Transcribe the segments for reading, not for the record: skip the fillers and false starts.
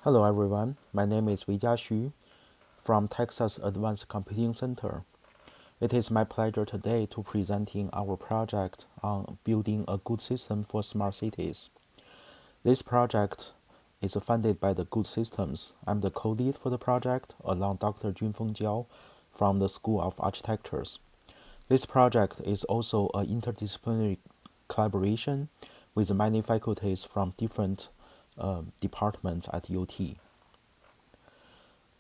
Hello everyone, my name is Weijia Xu from Texas Advanced Computing Center. It is my pleasure today to presenting our project on building a good system for smart cities. This project is funded by the Good Systems. I'm the co-lead for the project along Dr. Junfeng Jiao from the School of Architectures. This project is also an interdisciplinary collaboration with many faculties from different departments at UT.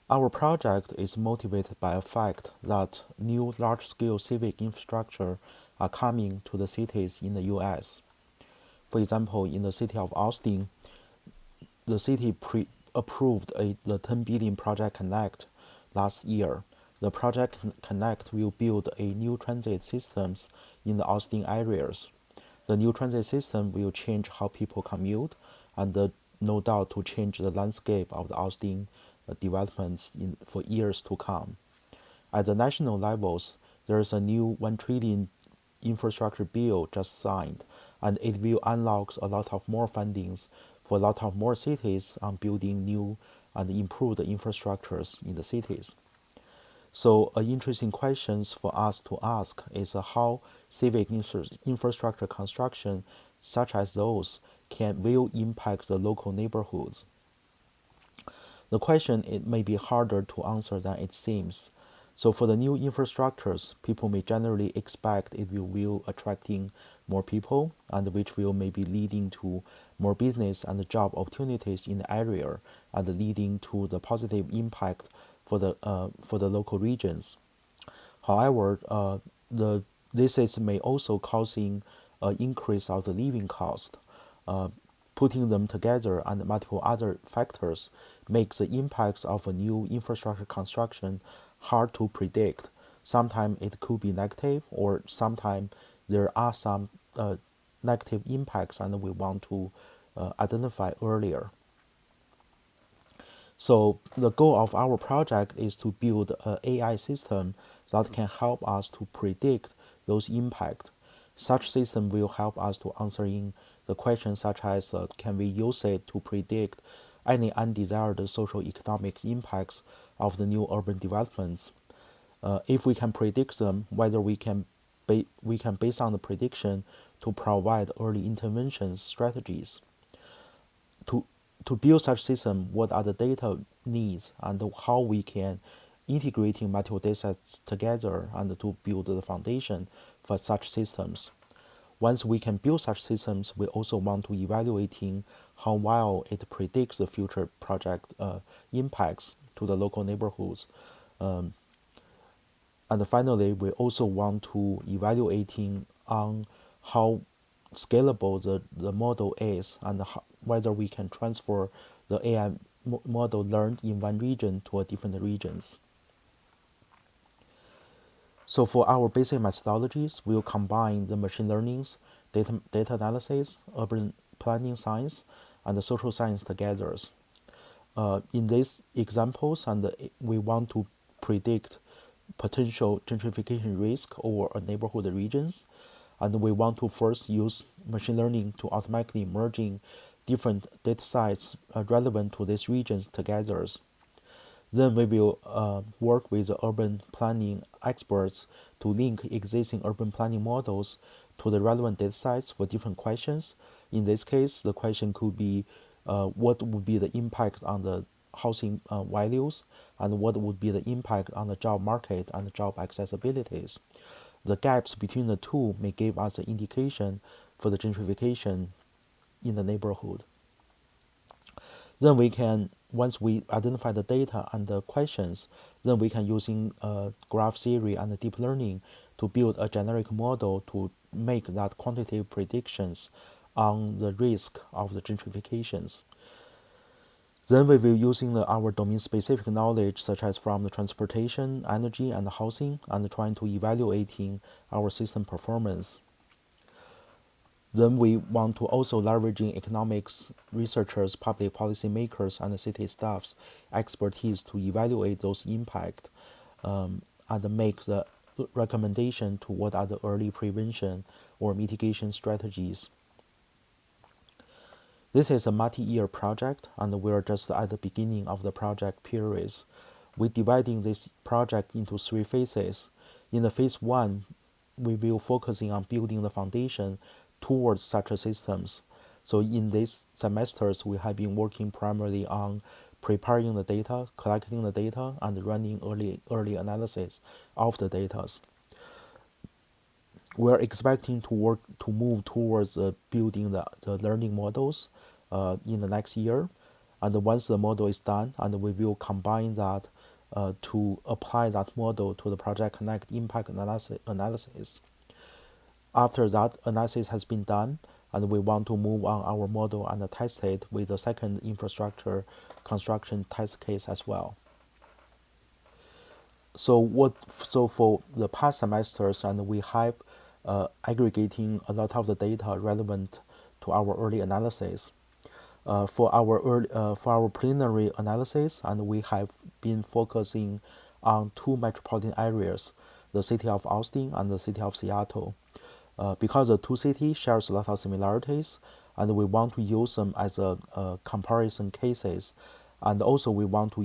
Our project is motivated by the fact that new large-scale civic infrastructure are coming to the cities in the US. For example, in the city of Austin, the city approved the 10 billion Project Connect last year. The Project Connect will build a new transit systems in the Austin areas. The new transit system will change how people commute and no doubt to change the landscape of the Austin developments for years to come. At the national levels, there is a new 1 trillion infrastructure bill just signed, and it will unlock a lot of more fundings for a lot of more cities on building new and improved infrastructures in the cities. So, interesting questions for us to ask is how civic infrastructure construction, such as those, will impact the local neighborhoods. The question it may be harder to answer than it seems. So for the new infrastructures, people may generally expect it will attracting more people and which will maybe leading to more business and job opportunities in the area and leading to the positive impact for the local regions. However, this is may also causing an increase of the living cost. Uh, Putting them together and multiple other factors makes the impacts of a new infrastructure construction hard to predict. Sometimes it could be negative, or sometimes there are some negative impacts, and we want to identify earlier. So the goal of our project is to build an AI system that can help us to predict those impacts. Such system will help us to answering the questions such as can we use it to predict any undesired social economic impacts of the new urban developments. If we can predict them, whether we can base on the prediction to provide early intervention strategies to to build such system, what are the data needs and how we can integrating multiple data sets together and to build the foundation for such systems. Once we can build such systems, we also want to evaluating how well it predicts the future project impacts to the local neighborhoods. Um, and finally, we also want to evaluating on how scalable the model is and whether we can transfer the AI model learned in one region to a different regions. So for our basic methodologies, we'll combine the machine learnings, data analysis, urban planning science, and the social science together. In these examples, and we want to predict potential gentrification risk over a neighborhood regions, and we want to first use machine learning to automatically merging different data sets relevant to these regions together. Then we will work with the urban planning experts to link existing urban planning models to the relevant data sets for different questions. In this case, the question could be what would be the impact on the housing values and what would be the impact on the job market and the job accessibilities. The gaps between the two may give us an indication for the gentrification in the neighborhood. Then we can, once we identify the data and the questions, then we can using graph theory and deep learning to build a generic model to make that quantitative predictions on the risk of the gentrifications. Then we will using our domain-specific knowledge, such as from the transportation, energy, and housing, and trying to evaluating our system performance. Then we want to also leveraging economics researchers, public policy makers, and city staff's expertise to evaluate those impact and make the recommendation to what are the early prevention or mitigation strategies. This is a multi-year project, and we're just at the beginning of the project periods. We're dividing this project into three phases. In the phase one, we will focusing on building the foundation towards such systems. So in these semesters, we have been working primarily on preparing the data, collecting the data, and running early analysis of the data. We're expecting to move towards building the learning models in the next year. And once the model is done, and we will combine that to apply that model to the Project Connect impact analysis. After that analysis has been done, and we want to move on our model and test it with the second infrastructure construction test case as well. So for the past semesters, and we have aggregating a lot of the data relevant to our early analysis. For our preliminary analysis, and we have been focusing on two metropolitan areas, the city of Austin and the city of Seattle. Because the two cities shares a lot of similarities, and we want to use them as a comparison cases, and also we want to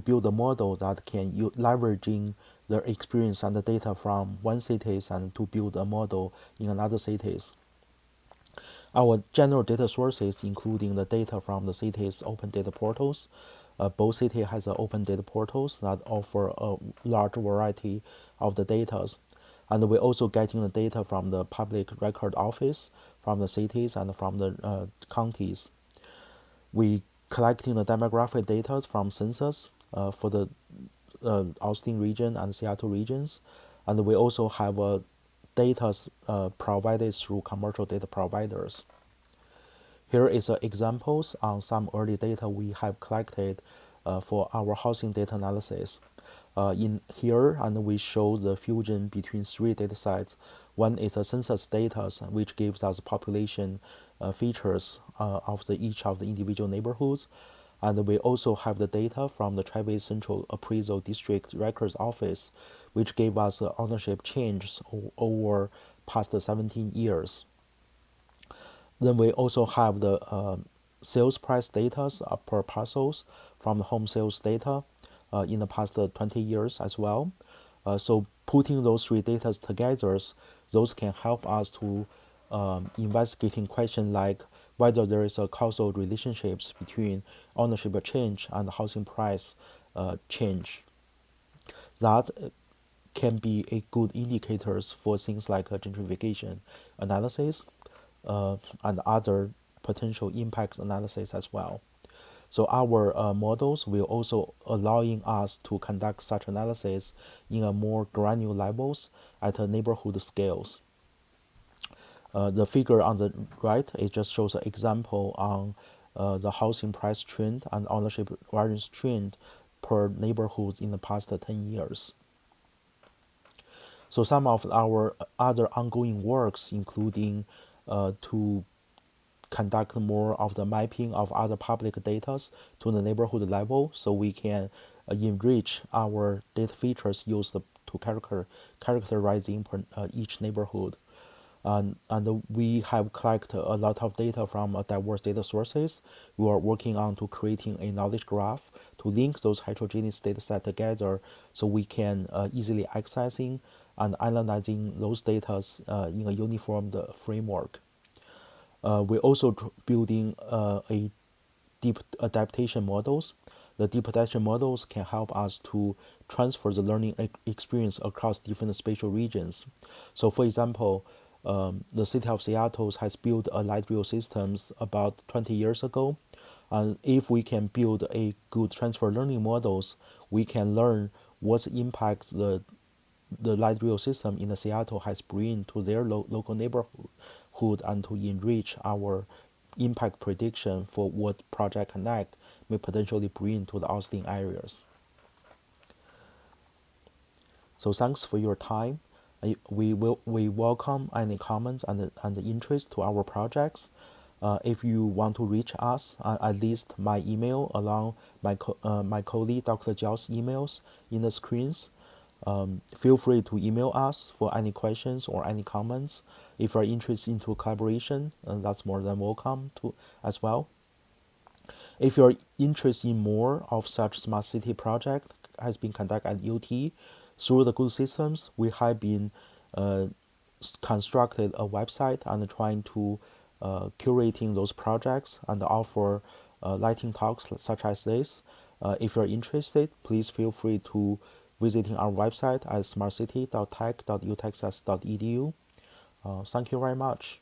build a model that can leveraging the experience and the data from one cities and to build a model in another cities. Our general data sources, including the data from the city's open data portals. Both cities has open data portals that offer a large variety of the data. And we're also getting the data from the public record office, from the cities and from the counties. We collecting the demographic data from census for the Austin region and Seattle regions. And we also have data provided through commercial data providers. Here is examples on some early data we have collected for our housing data analysis. In here, and we show the fusion between three data sets. One is the census data, which gives us population features of each of the individual neighborhoods. And we also have the data from the Travis Central Appraisal District Records Office, which gave us ownership changes over past 17 years. Then we also have the sales price data per parcels from the home sales data in the past 20 years as well. So putting those three data together, those can help us to investigating questions like whether there is a causal relationships between ownership change and housing price change. That can be a good indicators for things like gentrification analysis and other potential impacts analysis as well. So our models will also allowing us to conduct such analysis in a more granular levels at a neighborhood scales. The figure on the right, it just shows an example on the housing price trend and ownership variance trend per neighborhood in the past 10 years. So some of our other ongoing works, including to conduct more of the mapping of other public data to the neighborhood level, so we can enrich our data features used to characterizing each neighborhood. And we have collected a lot of data from diverse data sources. We are working on to creating a knowledge graph to link those heterogeneous data set together, so we can easily accessing and analyzing those data in a uniform framework. We're also building a deep adaptation models. The deep adaptation models can help us to transfer the learning experience across different spatial regions. So for example, the city of Seattle has built a light rail systems about 20 years ago. And if we can build a good transfer learning models, we can learn what impact the light rail system in the Seattle has bring to their local neighborhood and to enrich our impact prediction for what Project Connect may potentially bring to the Austin areas. So thanks for your time. We welcome any comments and interest to our projects. If you want to reach us, at least my email along my colleague Dr. Jiao's emails in the screens. Feel free to email us for any questions or any comments. If you're interested into collaboration, that's more than welcome to as well. If you're interested in more of such smart city project has been conducted at UT, through the good systems, we have been uh, constructed a website and trying to curating those projects and offer lighting talks such as this. If you're interested, please feel free to visiting our website at smartcity.tech.utexas.edu. Thank you very much.